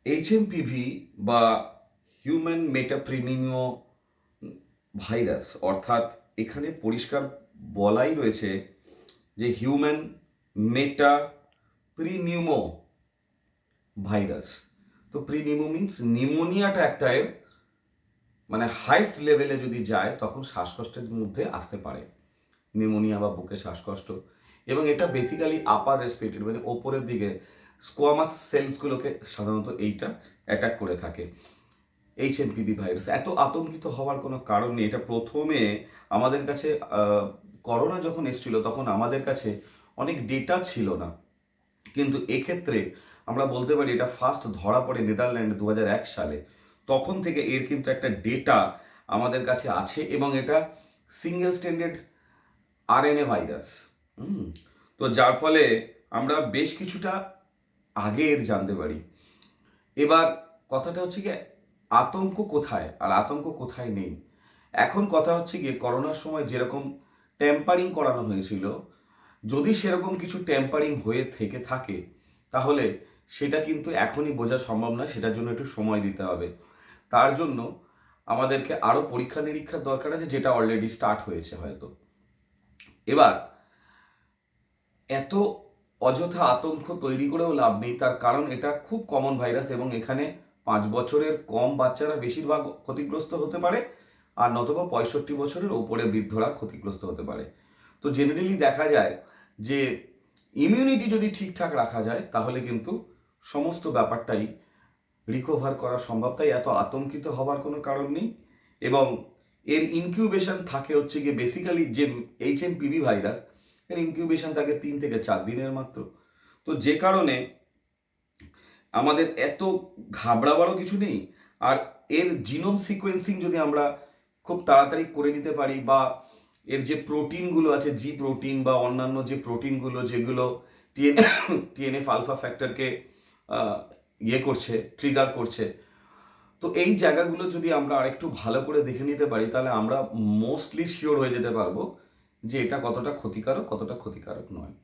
HMPV বা human মেটাপ্রিনিমিও virus, অর্থাৎ এখানে পরিষ্কার বলাই রয়েছে যে হিউম্যান মেটাপ্রিনিউমো ভাইরাস। তো প্রিনিউমো মিন্স নিউমোনিয়াটা একটা এর মানে হাইস্ট লেভেলে যদি যায় তখন শ্বাসকষ্টের মধ্যে আসতে পারে, নিউমোনিয়া বা বুকে শ্বাসকষ্ট। এবং এটা বেসিক্যালি আপার রেসপিরেটরি মানে ওপরের দিকে স্কোয়ামাস সেলসগুলোকে সাধারণত এইটা অ্যাটাক করে থাকে। এইচএমপিভি ভাইরাস এত আতঙ্কিত হওয়ার কোনো কারণ নেই। এটা প্রথমে আমাদের কাছে করোনা যখন এসেছিল তখন আমাদের কাছে অনেক ডেটা ছিল না, কিন্তু এক্ষেত্রে আমরা বলতে পারি এটা ফার্স্ট ধরা পড়ে নেদারল্যান্ডে 2001 সালে। তখন থেকে এর কিন্তু একটা ডেটা আমাদের কাছে আছে এবং এটা সিঙ্গেল স্ট্যান্ডার্ড আরএনএ ভাইরাস। তো যার ফলে আমরা বেশ কিছুটা আগে এর জানতে পারি। এবার কথাটা হচ্ছে গিয়ে আতঙ্ক কোথায় আর আতঙ্ক কোথায় নেই। এখন কথা হচ্ছে গিয়ে করোনার সময় যেরকম ট্যাম্পারিং করানো হয়েছিল, যদি সেরকম কিছু ট্যাম্পারিং হয়ে থেকে থাকে তাহলে সেটা কিন্তু এখনই বোঝা সম্ভব নয়, সেটার জন্য একটু সময় দিতে হবে। তার জন্য আমাদেরকে আরও পরীক্ষা নিরীক্ষার দরকার আছে, যেটা অলরেডি স্টার্ট হয়েছে হয়তো। এবার এত অযথা আতঙ্ক তৈরি করেও লাভ নেই, তার কারণ এটা খুব কমন ভাইরাস এবং এখানে 5 বছরের কম বাচ্চারা বেশিরভাগ ক্ষতিগ্রস্ত হতে পারে, আর নতুবা 65 বছরের ওপরে বৃদ্ধরা ক্ষতিগ্রস্ত হতে পারে। তো জেনারেলি দেখা যায় যে ইমিউনিটি যদি ঠিকঠাক রাখা যায় তাহলে কিন্তু সমস্ত ব্যাপারটাই রিকভার করা সম্ভব। তাই এত আতঙ্কিত হওয়ার কোনো কারণ নেই। এবং এর ইনকিউবেশন থাকে হচ্ছে গিয়ে বেসিক্যালি যে এইচএমপিভি ভাইরাস, এর ইনকিউবেশন থাকে 3 থেকে 4 দিনের মাত্র। তো যে কারণে আমাদের এত ঘাবড়াবারও কিছু নেই। আর এর জিনোম সিকোয়েন্সিং যদি আমরা খুব তাড়াতাড়ি করে নিতে পারি, বা এর যে প্রোটিনগুলো আছে জি প্রোটিন বা অন্যান্য যে প্রোটিনগুলো যেগুলো টিএনএফ আলফা ফ্যাক্টরকে ইয়ে করছে, ট্রিগার করছে, তো এই জায়গাগুলো যদি আমরা আরেকটু ভালো করে দেখে নিতে পারি তাহলে আমরা মোস্টলি শিওর হয়ে যেতে পারবো যে এটা কতটা ক্ষতিকারক কতটা ক্ষতিকারক নয়।